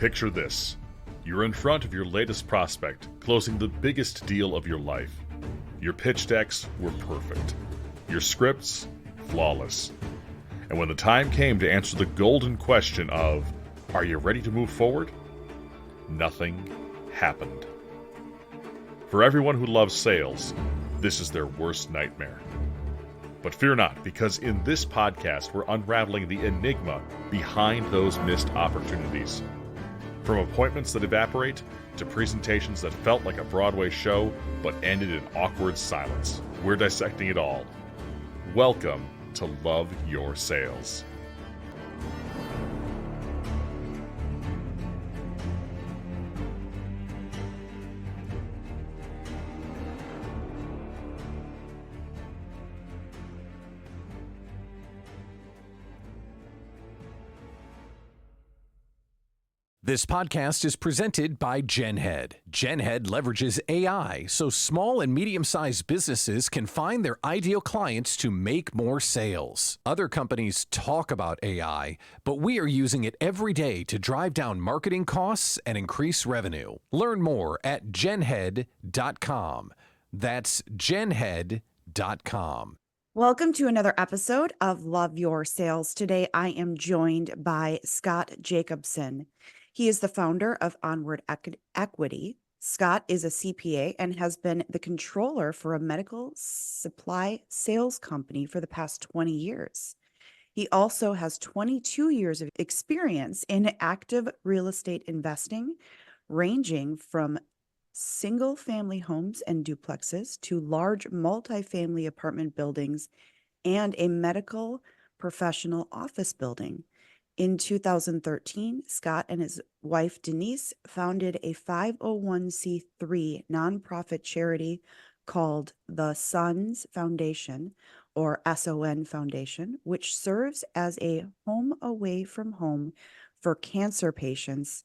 Picture this. You're in front of your latest prospect, closing the biggest deal of your life. Your pitch decks were perfect. Your scripts, flawless. And when the time came to answer the golden question of, are you ready to move forward? Nothing happened. For everyone who loves sales, this is their worst nightmare. But fear not, because in this podcast, we're unraveling the enigma behind those missed opportunities. From appointments that evaporate to presentations that felt like a Broadway show but ended in awkward silence, we're dissecting it all. Welcome to Love Your Sales. This podcast is presented by GenHead. GenHead leverages AI so small and medium-sized businesses can find their ideal clients to make more sales. Other companies talk about AI, but we are using it every day to drive down marketing costs and increase revenue. Learn more at genhead.com. That's genhead.com. Welcome to another episode of Love Your Sales. Today, I am joined by Scott Jacobson. He is the founder of Onward Equity. Scott is a CPA and has been the controller for a medical supply sales company for the past 20 years. He also has 22 years of experience in active real estate investing, ranging from single-family homes and duplexes to large multifamily apartment buildings and a medical professional office building. In 2013, Scott and his wife, Denise, founded a 501c3 nonprofit charity called the SONS Foundation, or SON Foundation, which serves as a home away from home for cancer patients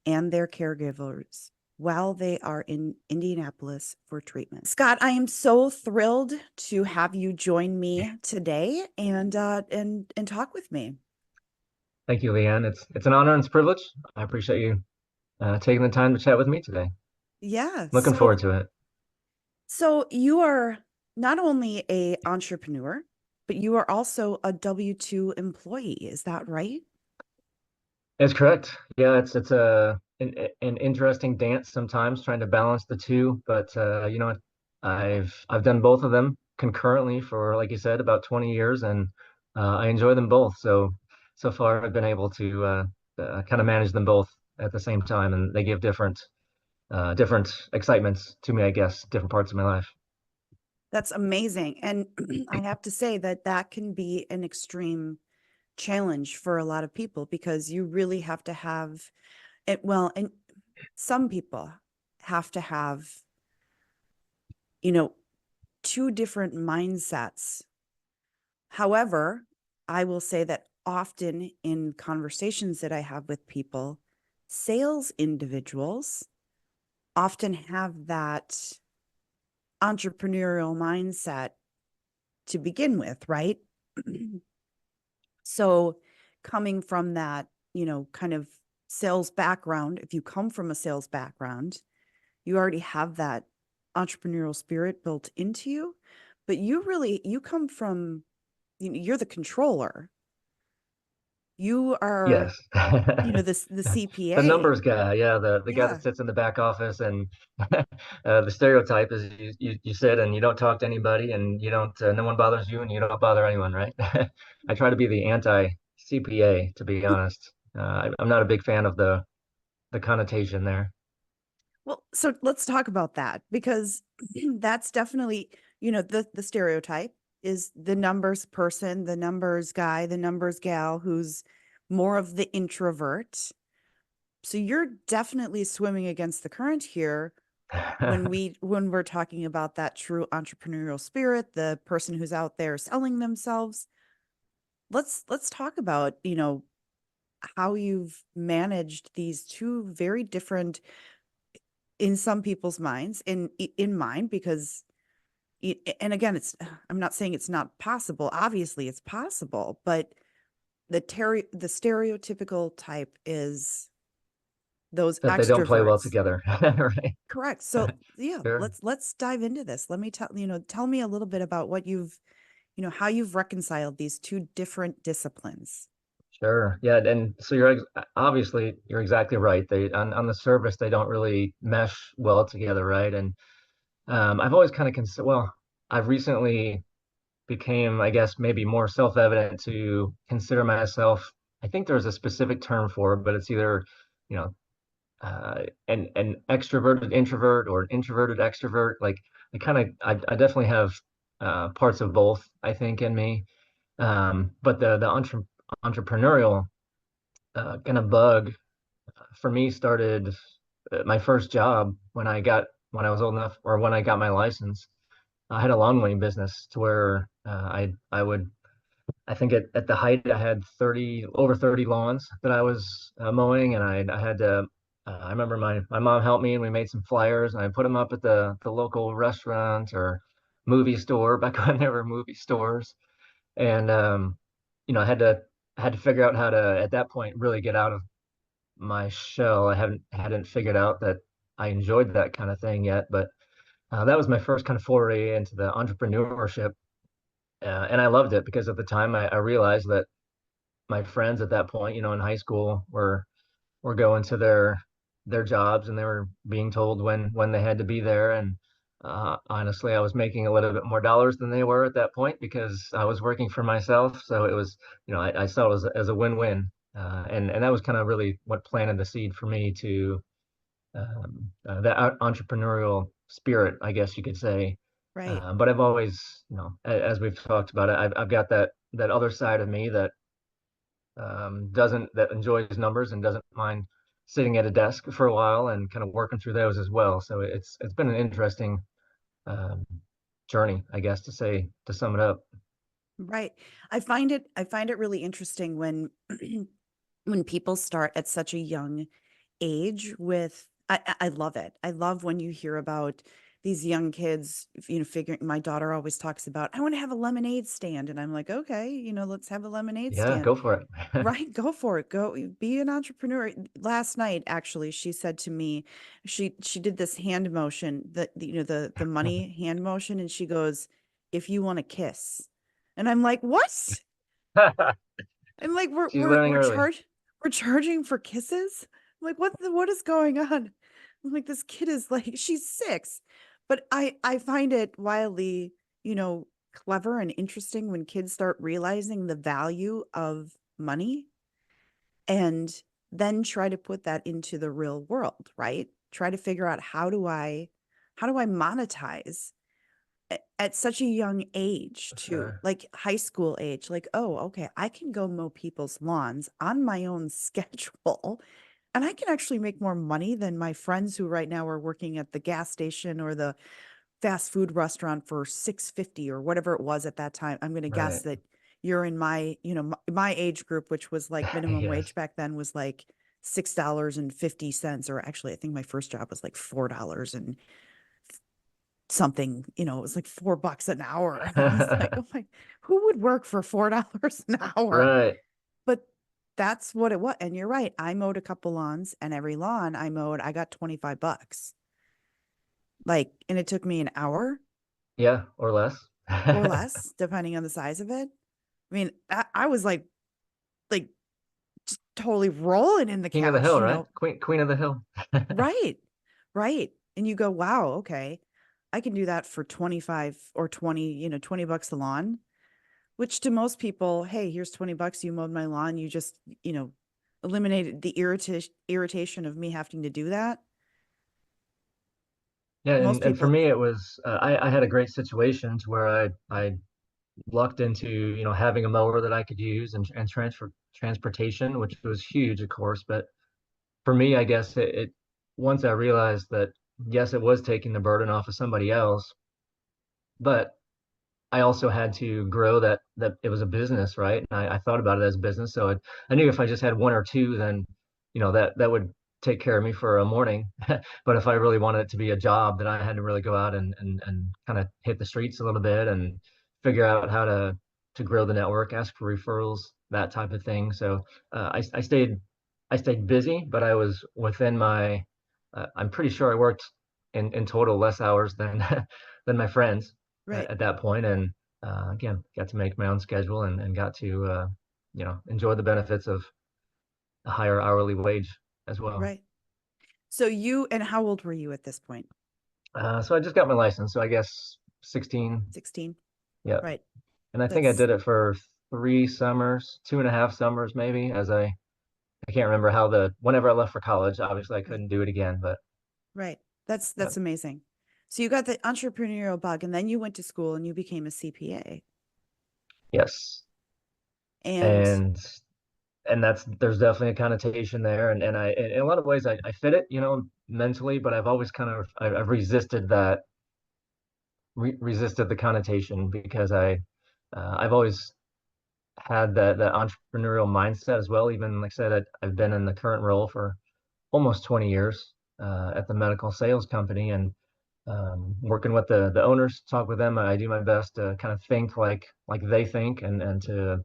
and their caregivers while they are in Indianapolis for treatment. Scott, I am so thrilled to have you join me today and talk with me. Thank you, Leanne. It's an honor and it's a privilege. I appreciate you taking the time to chat with me today. Yeah. Looking forward to it. So you are not only an entrepreneur, but you are also a W-2 employee. Is that right? It's correct. Yeah, it's an interesting dance sometimes trying to balance the two, but I've done both of them concurrently for, like you said, about 20 years, and I enjoy them both. So far, I've been able to kind of manage them both at the same time, and they give different excitements to me, I guess, different parts of my life. That's amazing. And I have to say that can be an extreme challenge for a lot of people because you really have to have it. Well, and some people have to have, two different mindsets. However, I will say that often in conversations that I have with people, sales individuals often have that entrepreneurial mindset to begin with, right? So coming from that, kind of sales background, if you come from a sales background, you already have that entrepreneurial spirit built into you, but you come from, you're the controller. You are, Yes. the CPA. The numbers guy, yeah, the guy that sits in the back office, and the stereotype is you sit and you don't talk to anybody, and you don't no one bothers you, and you don't bother anyone, right? I try to be the anti-CPA, to be honest. I'm not a big fan of the connotation there. Well, so let's talk about that, because that's definitely, the stereotype is the numbers person, the numbers guy, the numbers gal who's more of the introvert. So you're definitely swimming against the current here when we're talking about that true entrepreneurial spirit, the person who's out there selling themselves. Let's talk about, how you've managed these two very different, in some people's minds, in mine, because and again, I'm not saying it's not possible. Obviously it's possible, but the stereotypical type is those That they don't play well extroverts. together. Right. Correct. So yeah, Sure. let's dive into this. Let me tell me a little bit about what you've, how you've reconciled these two different disciplines. Sure. Yeah. And so obviously you're exactly right. They on the surface they don't really mesh well together, right? And I've always kind of I've recently became, I guess, maybe more self-evident to consider myself. I think there's a specific term for it, but it's either, you know, an extroverted introvert or an introverted extrovert. Like I definitely have parts of both, I think, in me. But the entrepreneurial kind of bug for me started my first job when I was old enough, or when I got my license. I had a lawn mowing business to where I think at the height I had 30 lawns that I was mowing, and I had to. I remember my mom helped me, and we made some flyers, and I put them up at the local restaurant or movie store back when there were movie stores, and I had to figure out how to at that point really get out of my shell. I hadn't figured out that I enjoyed that kind of thing yet, but that was my first kind of foray into the entrepreneurship, and I loved it because at the time I realized that my friends at that point, in high school, were going to their jobs, and they were being told when they had to be there. And honestly, I was making a little bit more dollars than they were at that point because I was working for myself. So it was, I saw it as a win-win, and that was kind of really what planted the seed for me to that entrepreneurial spirit, I guess you could say. Right. But I've always, as we've talked about it, I've got that other side of me that that enjoys numbers and doesn't mind sitting at a desk for a while and kind of working through those as well. So it's been an interesting um, journey, I guess, to sum it up. Right. I find it really interesting when when people start at such a young age with I love it. I love when you hear about these young kids, figuring my daughter always talks about, I want to have a lemonade stand. And I'm like, okay, let's have a lemonade Yeah, stand. go for it. Right, go for it. Go be an entrepreneur. Last night, actually, she said to me, she did this hand motion, the money hand motion, and she goes, "If you want to kiss," and I'm like, "What?" I'm like, "We're She's we're learning we're early. charged we're charging for kisses." I'm like, what is going on? I'm like, this kid is like, she's 6, but I find it wildly, clever and interesting when kids start realizing the value of money and then try to put that into the real world, right? Try to figure out how do I monetize at such a young age For too, sure. like high school age, like, oh, okay, I can go mow people's lawns on my own schedule and I can actually make more money than my friends who right now are working at the gas station or the fast food restaurant for 6.50 or whatever it was at that time. I'm going to guess Right. that you're in my, my age group, which was like minimum Yes. wage back then was like $6.50, or actually I think my first job was like $4 and something, it was like $4 an hour. And I was like, oh my, who would work for $4 an hour? Right. But that's what it was. And you're right. I mowed a couple lawns, and every lawn I mowed, I got $25. Like, and it took me an hour Yeah, or less. or less, depending on the size of it. I mean, I was like just totally rolling in the King of the cash, hill, right? Queen of the hill. Right. Right. And you go, wow, okay. I can do that for 25 or 20, $20 a lawn, which to most people, hey, here's $20. You mowed my lawn. You just, eliminated the irritation of me having to do that. Yeah, Most and for people, me it was I had a great situation to where I lucked into having a mower that I could use and transportation, which was huge, of course. But for me, I guess it once I realized that yes, it was taking the burden off of somebody else, but I also had to grow that it was a business, right? And I thought about it as a business, so I knew if I just had one or two, then that would take care of me for a morning. But if I really wanted it to be a job, then I had to really go out and kind of hit the streets a little bit and figure out how to grow the network, ask for referrals, that type of thing. So I I stayed busy, but I was within my, I'm pretty sure I worked in total less hours than than my friends Right. at that point. And again, got to make my own schedule and got to, enjoy the benefits of a higher hourly wage as well. Right. And how old were you at this point? So I just got my license. So I guess 16. 16. Yeah. Right. And I think I That's did it for 3 summers, 2.5 summers, maybe, as I can't remember how whenever I left for college, obviously I right. couldn't do it again, but Right. yeah. That's amazing. So you got the entrepreneurial bug and then you went to school and you became a CPA. Yes. And And there's definitely a connotation there. And in a lot of ways I fit it, mentally, but I've always I've resisted resisted the connotation because I've always had that entrepreneurial mindset as well. Even like I said, I've been in the current role for almost 20 years at the medical sales company, and working with the owners, talk with them. I do my best to kind of think like they think, and to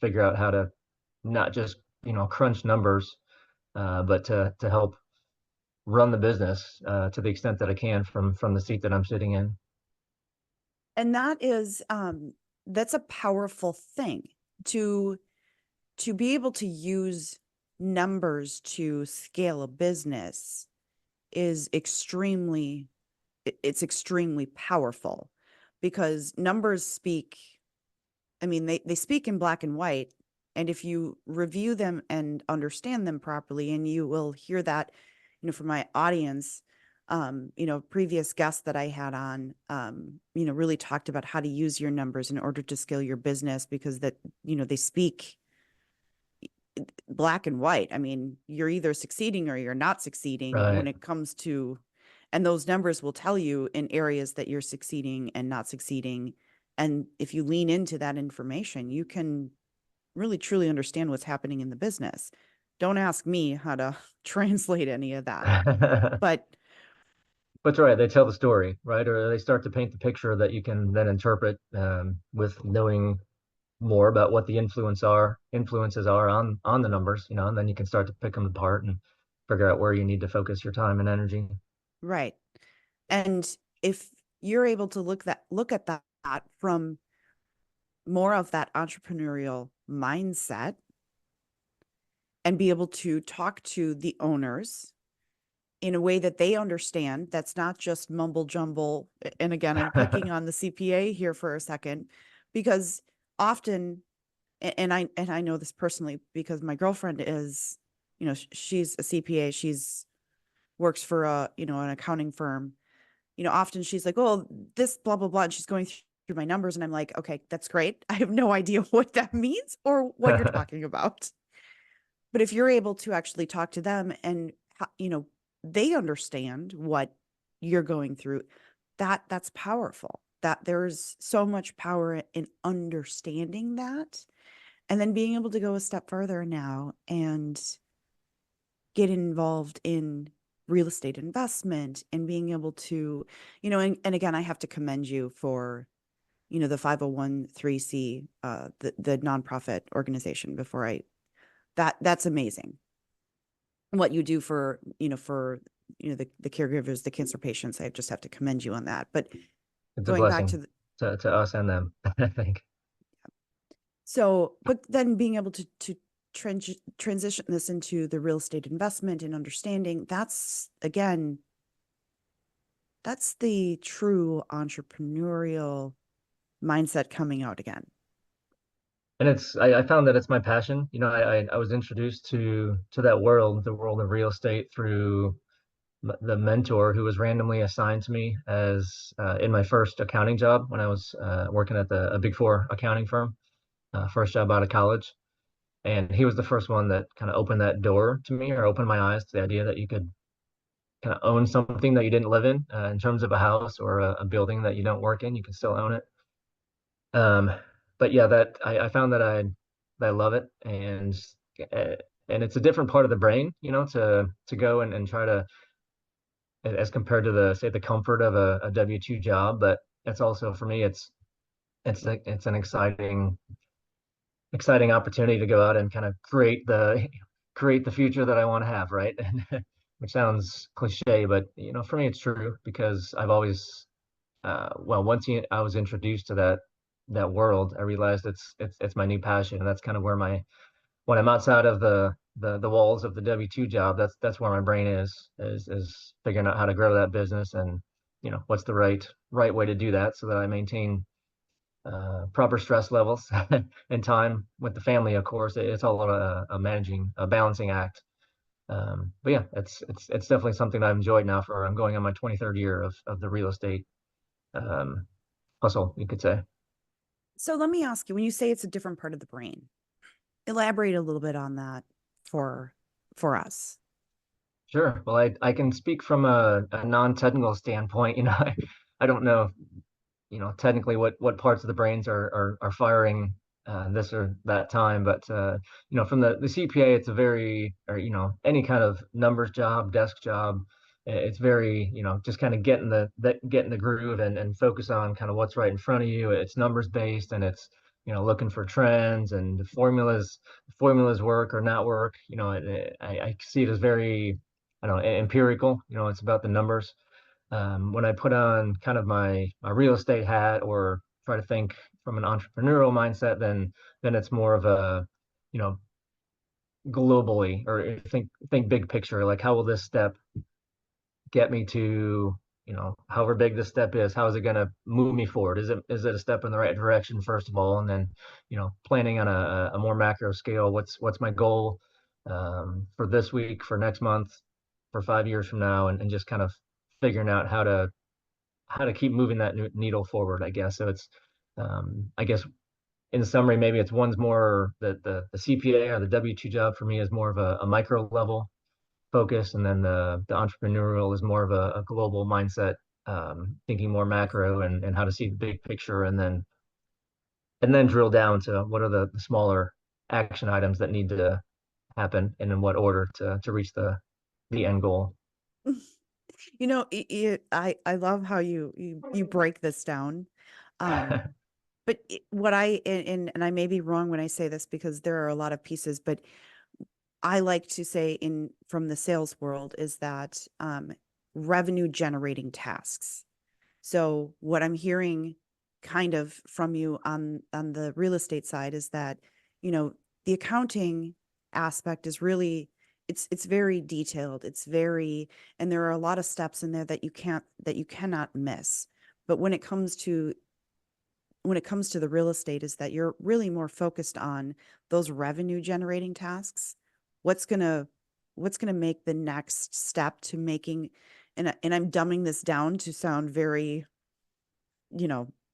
figure out how to not just crunch numbers, but to help run the business to the extent that I can from the seat that I'm sitting in. that is that's a powerful thing to be able to use numbers to scale a business is it's extremely powerful because numbers speak. I mean, they speak in black and white. And if you review them and understand them properly, and you will hear that, from my audience, previous guests that I had on, really talked about how to use your numbers in order to scale your business because they speak black and white. I mean, you're either succeeding or you're not succeeding when Right. it comes to, and those numbers will tell you in areas that you're succeeding and not succeeding. And if you lean into that information, you can really truly understand what's happening in the business. Don't ask me how to translate any of that. But But right, they tell the story, right? Or they start to paint the picture that you can then interpret with knowing more about what the influences are on the numbers, and then you can start to pick them apart and figure out where you need to focus your time and energy. right. And if you're able to look at that from more of that entrepreneurial mindset and be able to talk to the owners in a way that they understand, that's not just mumble jumble. And again, I'm picking on the CPA here for a second, because often, and I know this personally because my girlfriend is, she's a CPA. She's works for an accounting firm. Often she's like, oh, this blah, blah, blah. And she's going through my numbers. And I'm like, okay, that's great. I have no idea what that means or what you're talking about. But if you're able to actually talk to them and, they understand what you're going through, that's powerful. That there's so much power in understanding that, and then being able to go a step further now and get involved in real estate investment and being able to, and again, I have to commend you for, the 501(c), the nonprofit organization that's amazing. What you do for the caregivers, the cancer patients. I just have to commend you on that. But It's a going back blessing to us and them, I think. but then being able to transition this into the real estate investment and understanding, that's the true entrepreneurial mindset coming out again. And I found that it's my passion. I was introduced to that world, the world of real estate, through the mentor who was randomly assigned to me as in my first accounting job when I was working at a Big Four accounting firm, first job out of college. And he was the first one that kind of opened that door to me, or opened my eyes to the idea that you could kind of own something that you didn't live in terms of a house or a building that you don't work in, you can still own it. Um, but yeah, that I found that I love it, uh, and it's a different part of the brain, to go and try to, as compared to the comfort of a W-2 job. But it's also, for me, it's an exciting opportunity to go out and kind of create the future that I want to have, right? Which sounds cliche, but for me it's true because I've always well, I was introduced to that world, I realized it's my new passion, and that's kind of where when I'm outside of the walls of the W-2 job, that's where my brain is figuring out how to grow that business, and what's the right way to do that so that I maintain proper stress levels and time with the family. Of course, it's all a balancing act. But yeah, it's definitely something that I've enjoyed now for I'm going on my 23rd year of the real estate um, hustle, you could say. So let me ask you, when you say it's a different part of the brain, elaborate a little bit on that for us. Sure. Well, I can speak from a non-technical standpoint. I don't know, technically what parts of the brains are firing this or that time, but from the CPA, it's a very, or any kind of numbers job, desk job, it's very, just kind of get in the groove and focus on kind of what's right in front of you. It's numbers based, and it's looking for trends and formulas work or not work. I see it as very, I don't know, empirical. It's about the numbers. When I put on kind of my real estate hat or try to think from an entrepreneurial mindset, then it's more of a, you know, globally, or think big picture, like how will this step get me to, however big this step is, how is it going to move me forward? Is it a step in the right direction, first of all? And then, planning on a more macro scale, what's my goal for this week, for next month, for 5 years from now, and just kind of figuring out how to keep moving that needle forward, I guess. So it's, I guess in summary, maybe one's more the CPA or the W-2 job for me is more of a micro level focus, and then the entrepreneurial is more of a global mindset, thinking more macro and how to see the big picture, and then drill down to what are the smaller action items that need to happen and in what order to reach the end goal. I love how you break this down. But what and I may be wrong when I say this because there are a lot of pieces, but I like to say from the sales world is that revenue generating tasks. So what I'm hearing kind of from you on the real estate side is that, the accounting aspect is really, it's very detailed. And there are a lot of steps in there that you cannot miss. But when it comes to the real estate, is that you're really more focused on those revenue generating tasks. What's gonna make the next step to making, and I'm dumbing this down to sound very,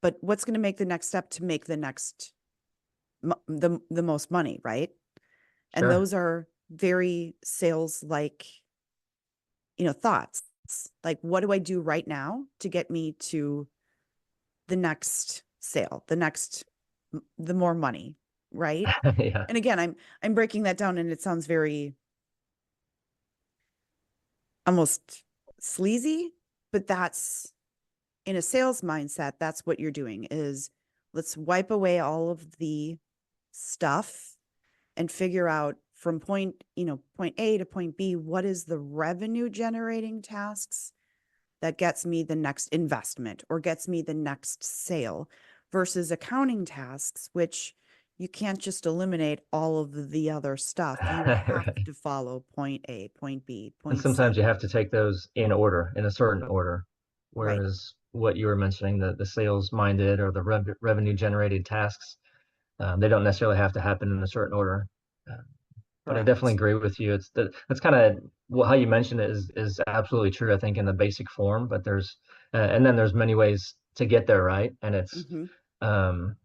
but what's gonna make the next step to make the most money, right? And Sure. those are very sales like, thoughts. Like, what do I do right now to get me to the next sale, the more money, right? Yeah. And again, I'm breaking that down, and it sounds very almost sleazy, but that's in a sales mindset, that's what you're doing is let's wipe away all of the stuff and figure out from point A to point B, what is the revenue generating tasks that gets me the next investment or gets me the next sale versus accounting tasks, which you can't just eliminate all of the other stuff. You have Right. to follow point A, point B, And point sometimes C. you have to take those in order, in a certain order. Right. Whereas what you were mentioning, the sales minded or the revenue generated tasks, they don't necessarily have to happen in a certain order. Uh, but I definitely Correct. agree with you. That's kind of how you mentioned it is absolutely true, I think, in the basic form. But and then there's many ways to get there, right? And it's Mm-hmm. um,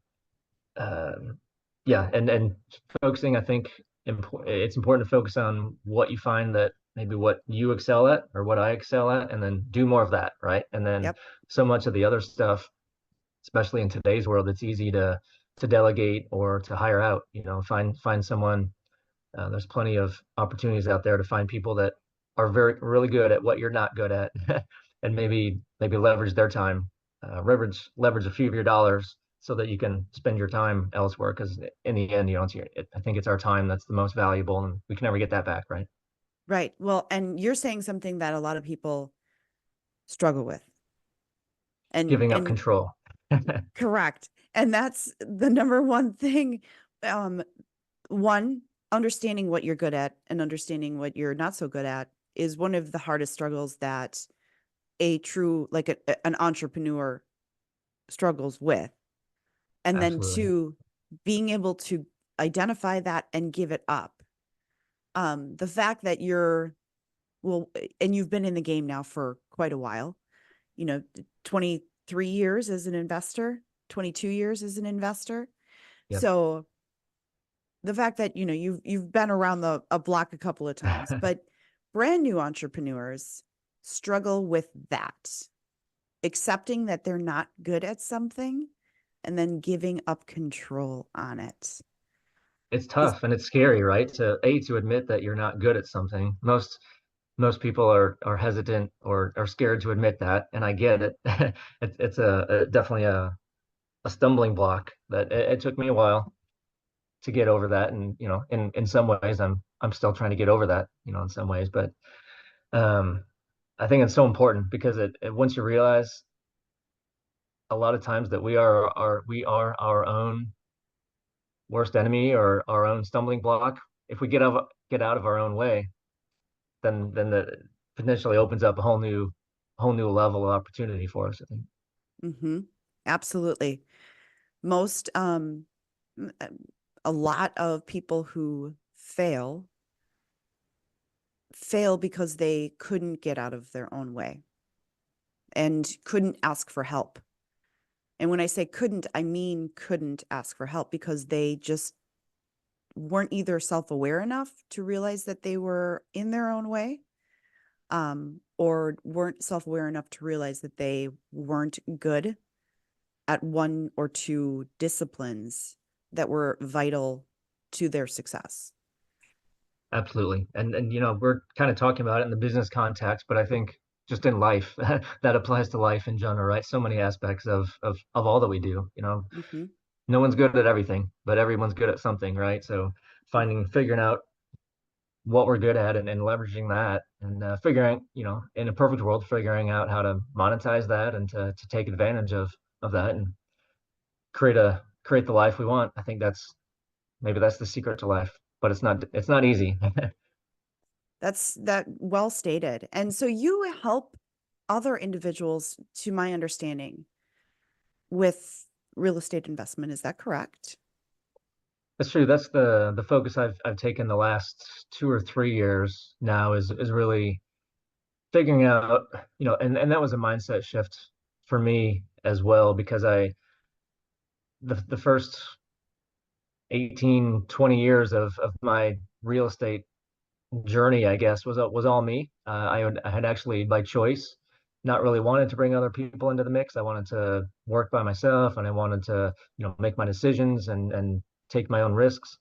yeah, and focusing, I think it's important to focus on what you find that maybe what you excel at or what I excel at, and then do more of that, right? And then Yep. so much of the other stuff, especially in today's world, it's easy to delegate or to hire out. Find someone. There's plenty of opportunities out there to find people that are really good at what you're not good at, and maybe leverage their time, leverage a few of your dollars so that you can spend your time elsewhere. Because in the end, I think it's our time that's the most valuable, and we can never get that back, right? Right. Well, and you're saying something that a lot of people struggle with. Giving up And control. correct. And that's the number one thing. Um, one, understanding what you're good at and understanding what you're not so good at is one of the hardest struggles that a true, like an entrepreneur struggles with. And then Absolutely. two, being able to identify that and give it up. The fact that well, and you've been in the game now for quite a while, 23 years as an investor, 22 years as an investor. Yep. So the fact that, you've been around a block a couple of times, but brand new entrepreneurs struggle with that, accepting that they're not good at something and then giving up control on it. It's Is tough and it's scary, right? To admit that you're not good at something. Most people are hesitant or are scared to admit that, and I get it. It's definitely a stumbling block that it took me a while to get over that, and in some ways I'm still trying to get over that, in some ways, but um I think it's so important because once you realize a lot of times that we are our own worst enemy or our own stumbling block. If we get out of our own way, then that potentially opens up a whole new level of opportunity for us, I think. mm-hmm, absolutely. Most, m- a lot of people who fail because they couldn't get out of their own way and couldn't ask for help. And when I say couldn't, I mean couldn't ask for help because they just weren't either self-aware enough to realize that they were in their own way, or weren't self-aware enough to realize that they weren't good at one or two disciplines that were vital to their success. Absolutely. And we're kind of talking about it in the business context, but I think just in life, that applies to life in general, right? So many aspects of all that we do. Mm-hmm. No one's good at everything, but everyone's good at something, right? So figuring out what we're good at and leveraging that and figuring, in a perfect world, figuring out how to monetize that and to take advantage of that and create the life we want. I think maybe that's the secret to life, but it's not easy. That's that well stated. And so you help other individuals, to my understanding, with real estate investment. Is that correct? That's true. That's the focus I've taken the last 2 or 3 years now is really figuring out, and that was a mindset shift for me as well because the first 18, 20 years of my real estate journey, I guess, was all me. I had actually by choice not really wanted to bring other people into the mix. I wanted to work by myself and I wanted to, make my decisions and take my own risks.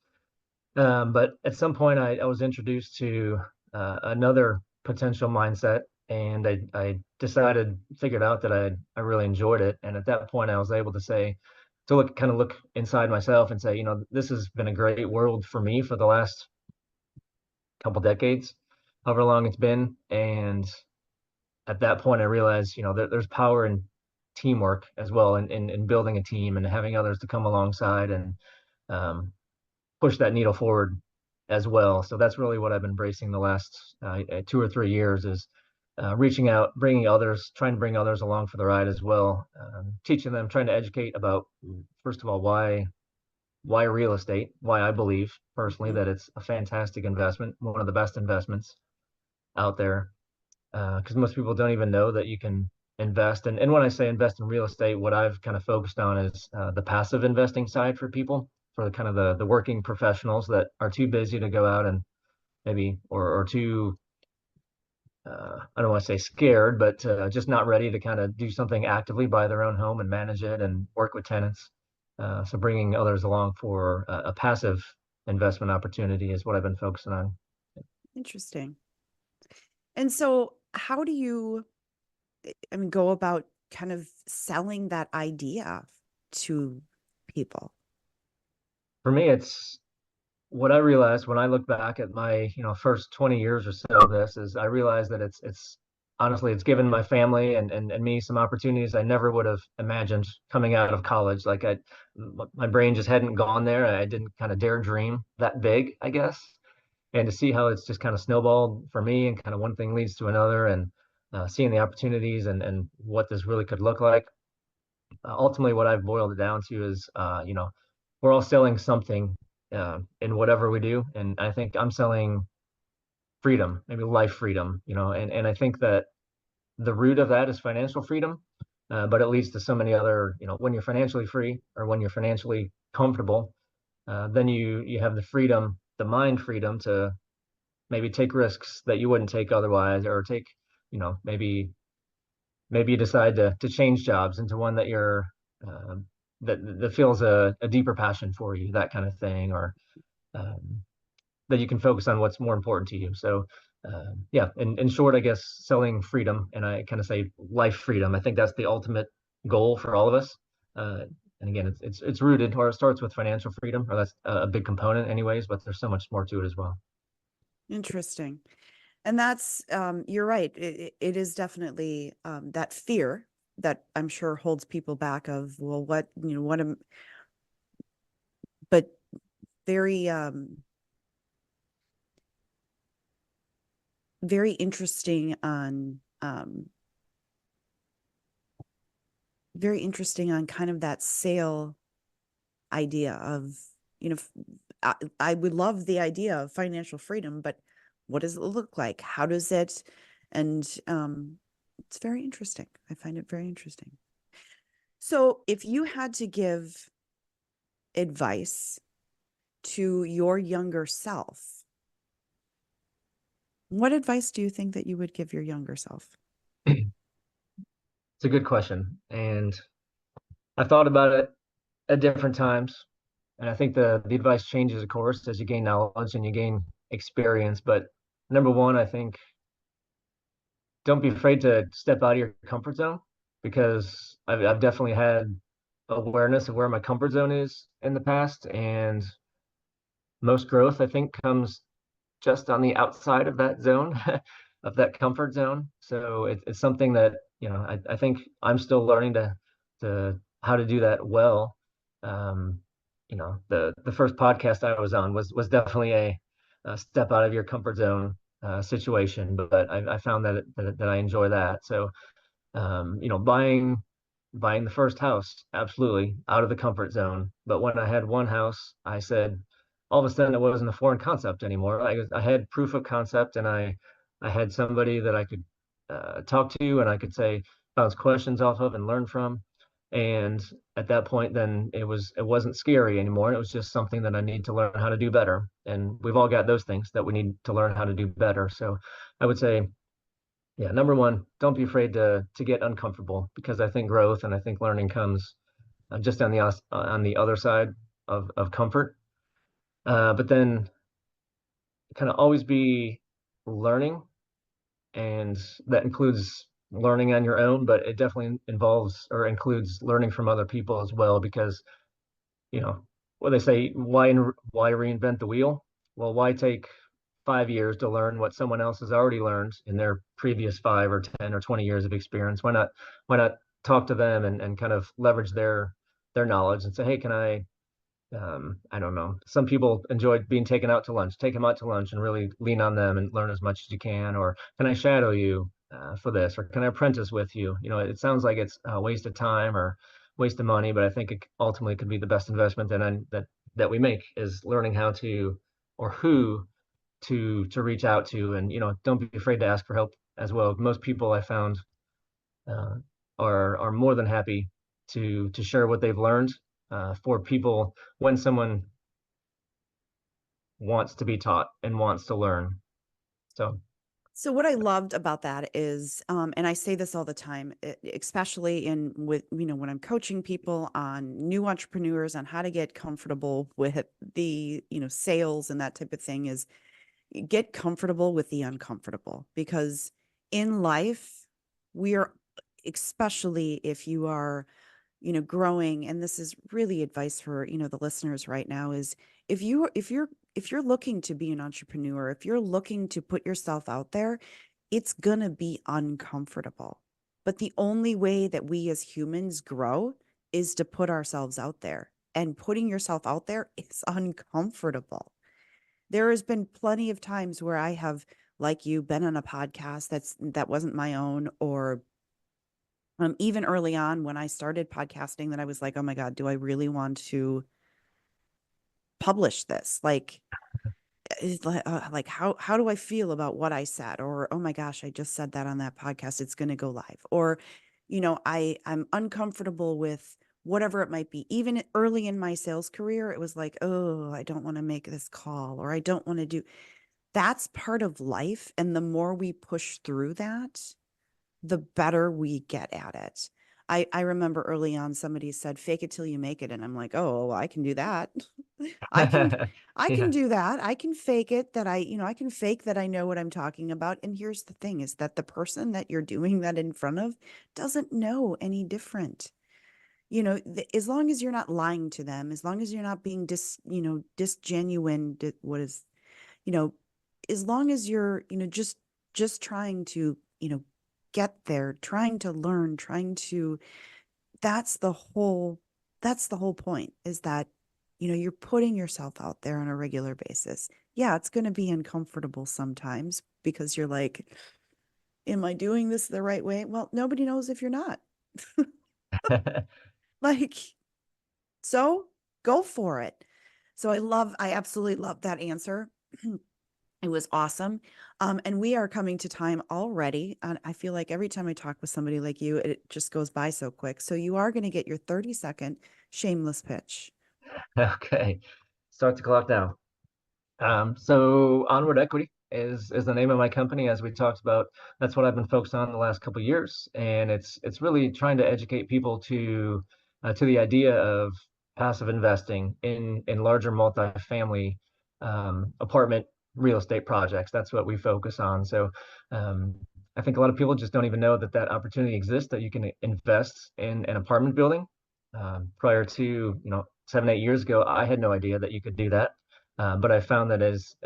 But at some point, I was introduced to another potential mindset, and I figured out that I really enjoyed it. And at that point, I was able to look inside myself and say, this has been a great world for me for the last couple decades, however long it's been. And at that point, I realized, there's power in teamwork as well, in building a team and having others to come alongside and um, push that needle forward as well. So that's really what I've been embracing the last 2 or 3 years is reaching out, trying to bring others along for the ride as well, teaching them, trying to educate about, first of all, why real estate, why I believe personally Mm-hmm. that it's a fantastic investment, one of the best investments out there, because most people don't even know that you can invest. And when I say invest in real estate, what I've kind of focused on is the passive investing side for people, for the kind of the working professionals that are too busy to go out and maybe or too I don't want to say scared, but just not ready to kind of do something actively, buy their own home and manage it and work with tenants. So bringing others along for a passive investment opportunity is what I've been focusing on. Interesting. And so how do you, go about kind of selling that idea to people? For me, it's what I realized when I look back at my, first 20 years or so of this is I realized that it's honestly, it's given my family and me some opportunities I never would have imagined coming out of college. Like my brain just hadn't gone there. I didn't kind of dare dream that big, I guess. And to see how it's just kind of snowballed for me and kind of one thing leads to another and seeing the opportunities and what this really could look like. Ultimately, what I've boiled it down to is, we're all selling something in whatever we do. And I think I'm selling freedom, maybe life freedom, and I think that the root of that is financial freedom. But it leads to so many other, when you're financially free or when you're financially comfortable, then you have the freedom, the mind freedom to maybe take risks that you wouldn't take otherwise, or take, maybe you decide to change jobs into one that you're um, that feels a deeper passion for you, that kind of thing, or um, that you can focus on what's more important to you. So yeah, in short, I guess selling freedom, and I kind of say life freedom. I think that's the ultimate goal for all of us. Uh, and again, it's rooted, or it starts with financial freedom, or that's a big component, anyways. But there's so much more to it as well. Interesting. And that's, you're right. It is definitely that fear that I'm sure holds people back of, well, what am, but very, very interesting on, very interesting on kind of that sale idea of, you know, I would love the idea of financial freedom, but what does it look like? How does it? And it's very interesting. I find it very interesting. So if you had to give advice to your younger self, what advice do you think that you would give your younger self? It's a good question, and I've thought about it at different times, and I think the advice changes, of course, as you gain knowledge and you gain experience. But number one, I think don't be afraid to step out of your comfort zone, because I've definitely had awareness of where my comfort zone is in the past, and most growth I think comes just on the outside of that zone, of that comfort zone. So it's something that, I think I'm still learning to how to do that well. Um, the first podcast I was on was definitely a step out of your comfort zone situation, but I found that I enjoy that. So buying the first house, absolutely out of the comfort zone. But when I had one house, I said, all of a sudden it wasn't a foreign concept anymore. I had proof of concept, and I had somebody that I could talk to, and I could say bounce questions off of and learn from. And at that point, then it wasn't scary anymore. It was just something that I need to learn how to do better. And we've all got those things that we need to learn how to do better. So I would say, yeah, number one, don't be afraid to get uncomfortable, because I think growth and I think learning comes just on the other side of comfort. But then kind of always be learning, and that includes learning on your own, but it definitely involves or includes learning from other people as well, because you know what they say, why reinvent the wheel? Well, why take 5 years to learn what someone else has already learned in their previous 5 or 10 or 20 years of experience? Why not talk to them and kind of leverage their knowledge and say, hey, can I don't know. Some people enjoy being taken out to lunch. Take them out to lunch and really lean on them and learn as much as you can. Or can I shadow you for this? Or can I apprentice with you? It sounds like it's a waste of time or waste of money, but I think it ultimately could be the best investment that we make, is learning how to, or who to reach out to. And don't be afraid to ask for help as well. Most people I found uh, are more than happy to share what they've learned for people when someone wants to be taught and wants to learn. So what I loved about that is, and I say this all the time, especially when I'm coaching people on new entrepreneurs on how to get comfortable with the, sales and that type of thing, is get comfortable with the uncomfortable, because in life, we are, especially if you are growing, and this is really advice for, the listeners right now, is if you're looking to be an entrepreneur, if you're looking to put yourself out there, it's going to be uncomfortable. But the only way that we as humans grow is to put ourselves out there. And putting yourself out there is uncomfortable. There has been plenty of times where I have, like you, been on a podcast that wasn't my own, or even early on when I started podcasting, that I was like, oh my God, do I really want to publish this? Like, how do I feel about what I said? Or, oh my gosh, I just said that on that podcast, it's going to go live. Or, I'm uncomfortable with whatever it might be. Even early in my sales career, it was like, oh, I don't want to make this call, or I don't want to do. That's part of life. And the more we push through that, the better we get at it. I remember early on somebody said, fake it till you make it. And I'm like, oh, well, I can do that. I can Yeah. do that. I can fake it that I can fake that I know what I'm talking about. And here's the thing, is that the person that you're doing that in front of doesn't know any different. As long as you're not lying to them, as long as you're not being disgenuine, you know, as long as you're, just trying to, get there, trying to learn, that's the whole point, is that, you're putting yourself out there on a regular basis. Yeah, it's going to be uncomfortable sometimes because you're like, am I doing this the right way? Well, nobody knows if you're not. Like, so go for it. So I absolutely love that answer. It was awesome. And we are coming to time already. And I feel like every time I talk with somebody like you, it just goes by so quick. So you are going to get your 30-second shameless pitch. Okay. Start the clock now. So Onward Equity is the name of my company, as we talked about. That's what I've been focused on the last couple of years, and it's really trying to educate people to the idea of passive investing in larger multifamily apartment real estate projects. That's what we focus on. So I think a lot of people just don't even know that that opportunity exists, that you can invest in an apartment building. Prior to 7-8 years ago, I had no idea that you could do that. But I found that it's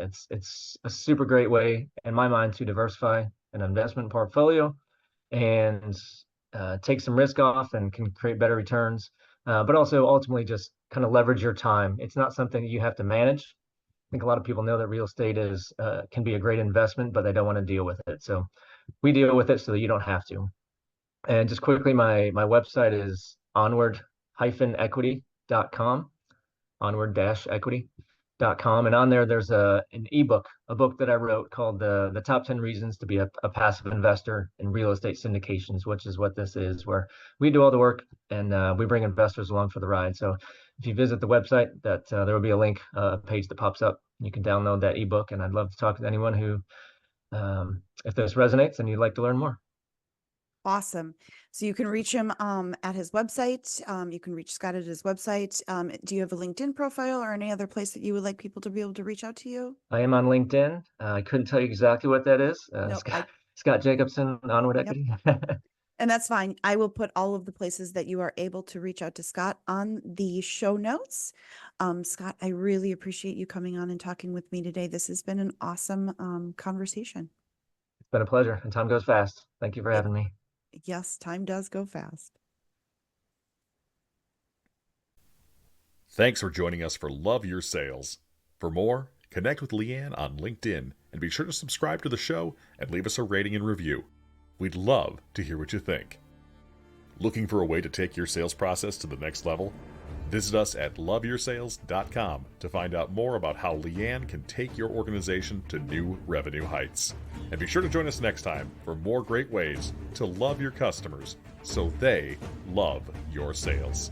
a super great way, in my mind, to diversify an investment portfolio and take some risk off and can create better returns, but also ultimately just kind of leverage your time. It's not something that you have to manage. I think a lot of people know that real estate can be a great investment, but they don't want to deal with it. So we deal with it so that you don't have to. And just quickly, my website is onward-equity.com, onward-equity.com. And on there's an ebook, a book that I wrote called the Top 10 Reasons to be a Passive Investor in Real Estate Syndications, which is what this is, where we do all the work and we bring investors along for the ride. So if you visit the website, that there will be a link, page that pops up. You can download that ebook, and I'd love to talk to anyone who, if this resonates and you'd like to learn more. Awesome. So you can reach him at his website. You can reach Scott at his website. Do you have a LinkedIn profile or any other place that you would like people to be able to reach out to you? I am on LinkedIn. I couldn't tell you exactly what that is. Nope, Scott Jacobson, Onward Yep. Equity. And that's fine. I will put all of the places that you are able to reach out to Scott on the show notes. Scott, I really appreciate you coming on and talking with me today. This has been an awesome conversation. It's been a pleasure, and time goes fast. Thank you for having me. Yes, time does go fast. Thanks for joining us for Love Your Sales. For more, connect with Leanne on LinkedIn and be sure to subscribe to the show and leave us a rating and review. We'd love to hear what you think. Looking for a way to take your sales process to the next level? Visit us at loveyoursales.com to find out more about how Leanne can take your organization to new revenue heights. And be sure to join us next time for more great ways to love your customers so they love your sales.